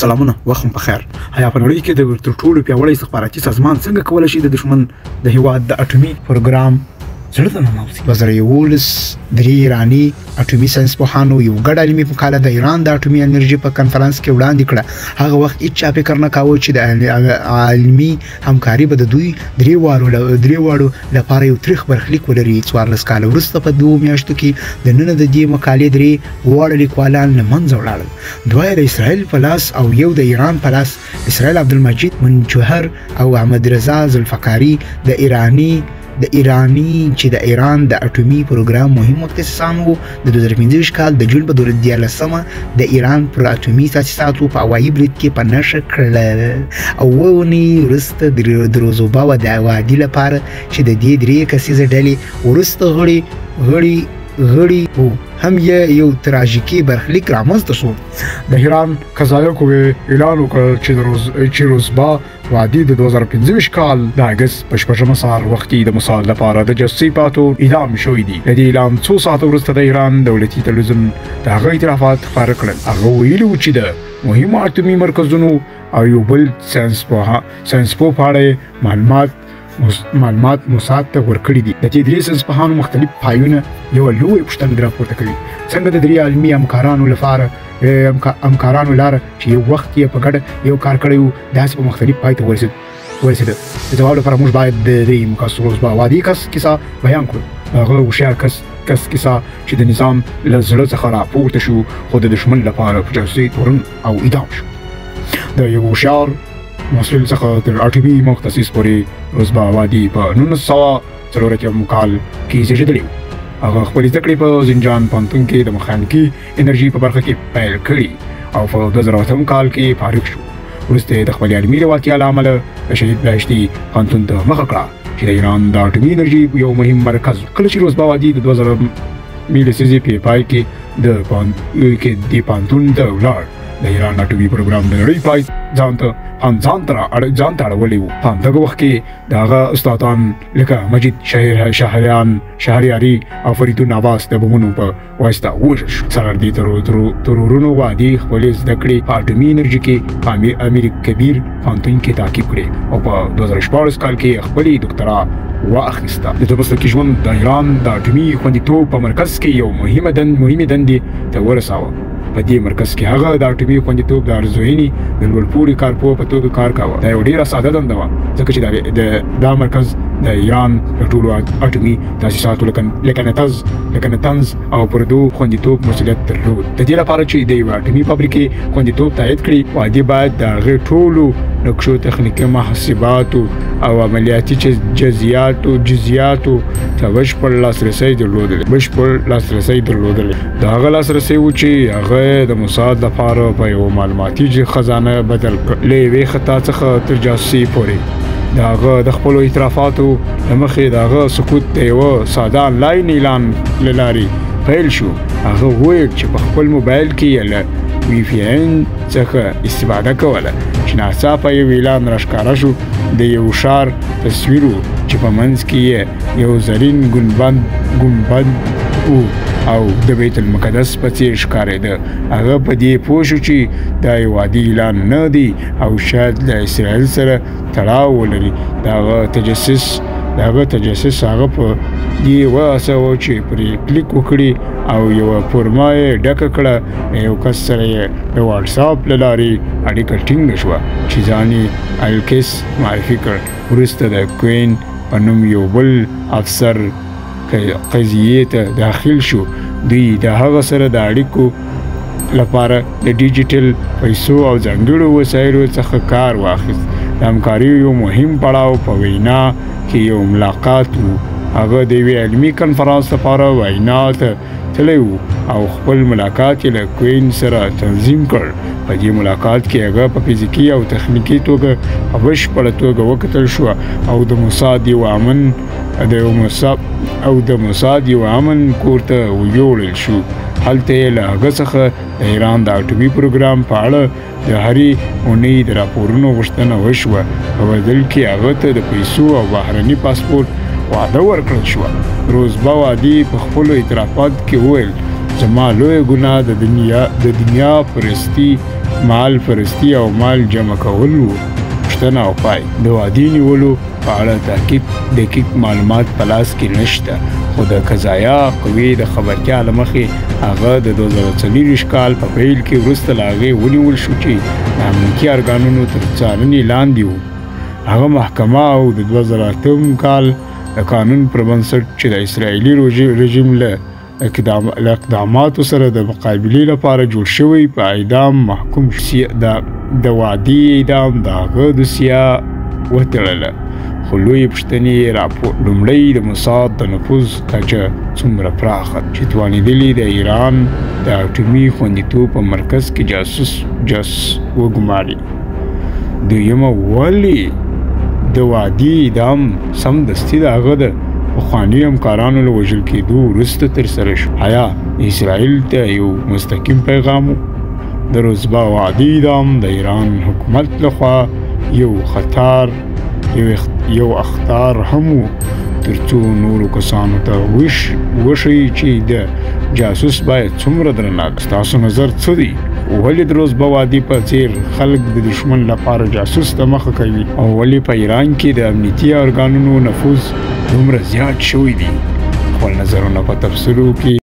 سلامونه وخت په خیر. حیا په نړۍ کې د تر ټولو پیاوړي استخباراتي سازمان څنګه کولای شي د دشمن د هیواد د اټومي پروګرام زړه ته ننوځي؟ 2011 درې ایراني اټومي ساينس پوهانو یو ګډ علمي مقاله د ایران د اټومي انرژي په کنفرانس کې وړاندې کړه. هغه وخت هیڅ فکر نه کاوه چې د علمي همکاري به د دوی درې واړو لپاره یو تاریخ برخلیک ولري. 14 کال وروسته په 2 میاشتو کې د نن د دې مقالې درې واړه لیکوالان له منځه ولاړل. دوی د اسرائیل په لاس او یو د ایران په لاس. اسرائیل عبدالمجید منجوهر او احمد رضا ذوالفقاری د ایرانی چې د ایران د اټومي پروګرام مهم مؤسسان وو. د 2015 کال د جون په 14 د ایران پر اټومي تاسیساتو په هوایي برید کې په نښه کړل او ونی وروسته د روزوبا وادي لپاره چې د دې درې کسیزه ډلې وروسته غړي وو هم یو تراژیکي برخلیک رامنځته شو. د ایران قضایقو اعلان وکړ چې روزبا وادي د 2015 کال د اګست په 14 سهار وخت کې د موساد لپاره د جاسوسي پاتو اعلان شوی دی. د دې اعلان څو ساعت وروسته د ایران دولتي تلویزیون د هغه اعترافات خپاره کړل. هغه ویلي چې د مهمو اټومي مرکزونو او یو بل ساينس پوه په اړه معلومات موساد ته ورکړي دي. د دې درې ساينس پوهانو مختلف پایونه یو لوی پوښتنه راپورته کوي: څنګه د درې عالمي همکارانو لاره چې یو وخت یې په ګډه یو کار کړی وو داسې په مختلف پای ته ورسېده. د ځواب لپاره موږ باید د دې مقصد روزبا وادي کیسه بیان کړو. هغه هوښیار کس کیسه چې د نظام له زړه څخه راپورته شو خو د دښمن لپاره په جاسوسي تورن او اعدام شو. د یو هوښیار مسؤل څخه تر اټومي مختص پورې روزبا وادي په 1904 کال کې زیږېدلی و. هغه خپلې زده کړې په زنجان پوهنتون کې د میخانیکي انرژي په برخه کې پیل کړي او په 2008 کال کې فارغ شو. وروسته د خپلې علمي لېوالتیا له امله د شهید بهشتي پوهنتون ته مخه کړه چې د ایران د اټومي انرژي یو مهم مرکز. کله چې روزبا وادي د 2000 میلادي په پای کې د پوهنتون ته ولاړ، د ایران اټومي پروګرام د نړۍ پای ځان ته اړولی و. په همدغه وخت کې د هغه استادان لکه مجید شهریاري او فریدون عباس د بمونو په واسطه ووژل شو. سره دې ترورونو وادي خپلې زده کړې په اټومي انرژي کې په امیر کبیر پوهنتون کې تعقیب کړې او په 2014 کال کې خپلې دکترا واخیسته. د مسلکي ژوند د ایران د اټومي خوندیتوب په مرکز کې یو مهمې دندې ته ورساوه. په دې مرکز کې هغه د اټومي خوندیتوب د ارزوینې د لوړپوړي کارپوه په توګه کار کاوه. دا یو ډېره ساده دنده وه ځکه چې دا مرکز د ایران د ټولو اټومي تاسیساتو لکه نتنز او پردو خوندیتوب مسؤلیت درلود. د دې لپاره چې د یوې اټومي فابریکې خوندیتوب تایید کړي، وادي باید د هغې ټولو نقشو، تخنیکي محاسباتو او عملیاتي جزئیاتو ته بشپړ لاسرسی درلودلی. د هغه لاسرسی و چې هغه د موساد لپاره په یو معلوماتي خزانه بدل کړ. له یوې خطا څخه تر جاسوسي پورې د هغه د خپلو اعترافاتو له مخې د هغه سقوط د یوه ساده آنلاین اعلان له لارې پیل شو. هغه وویل چې په خپل موبایل کې یې له وی پی این څخه استفاده کوله چې ناڅاپه یو اعلان راښکاره شو د یو ښار تصویر و چې په منځ کې یې یو زرین ګنبد و او د بیت المقدس په څیر ښکارېده. هغه په دې پوه شو چې دا یو عادي اعلان نه دی او شاید له اسرائیل سره تړاو ولري. د هغه تجسس هغه په دې وهڅاوه چې پرې کلیک وکړي او یوه فورمه یې ډکه کړه. یو کس سره یې د واټساپ له لارې اړیکه ټینګه شوه چې ځان یې الکیس معرفي کړ. وروسته د کوین په نوم یو بل افسر قضیې ته داخل شو. دوی د هغه سره د اړیکو لپاره د ډیجیټل پیسو او ځانګړو وسایلو څخه کار واخیست. د همکارۍ یو مهم پړاو په وینا کې یو ملاقات و. هغه د یوې علمي کنفرانس لپاره وینا ته تللی و او خپل ملاقات یې له کوین سره تنظیم کړ. په دې ملاقات کې هغه په فزیکي او تخنیکي توګه په بشپړه توګه وکتل شو او د موساد یو امن کور ته ویوړل شو. هلته یې له هغه څخه د ایران د اټومي پروګرام په اړه د هرې اونۍ د راپورونو غوښتنه وشوه. په بدل کې هغه ته د پیسو او بهرني پاسپورت وعده ورکړل شوه. روزبا وادي په خپلو اعترافاتو کې وویل: زما لویه ګناه د دنیا پرستي مال پرستی او مال جمع کول وو. پوښتنه او پای د وعدې نیولو په اړه دقیق معلومات په لاس کې نشته، خو د قضایه قوې د خبرتیا له مخې هغه د 2024 کال په پیل کې وروسته له هغې ونیول شو چې د امنیتي ارګانونو تر څارنې لاندې و. هغه محکمه او د 2008 کال د قانون پر بنسټ چې د اسرائیلي رژیم له اقداماتو سره د مقابلې لپاره جوړ شوی په اعدام محکوم شو. د وعدې اعدام د هغه دوسیه وتړله، خو لویې پوښتنې راپور لومړی د موساد د نفوذ کچه څومره پراخه چې توانېدلې د ایران د اټومي خوندیتوب په مرکز کې جاسوس وګماري. دویمه، ولې د وعدې اعدام سمدستي د هغه د پخوانیو همکارانو له وژل کېدو وروسته ترسره شو؟ آیا اسرائیل ته یو مستقیم پیغام و؟ د رتبه وعدې اعدام د ایران حکومت لخوا یو اخطار هم و، ترڅو نورو کسانو ته وښیي چې د جاسوس باید څومره درناک. ستاسو نظر څه دی؟ ولې د رتبه وعدې په څیر خلک د دشمن لپاره جاسوس ته مخه کوي، او ولې په ایران کې د امنیتي ارګانونو نفوذ دومره زیات شوی دی؟ خپل نظرونه په تبصرو کې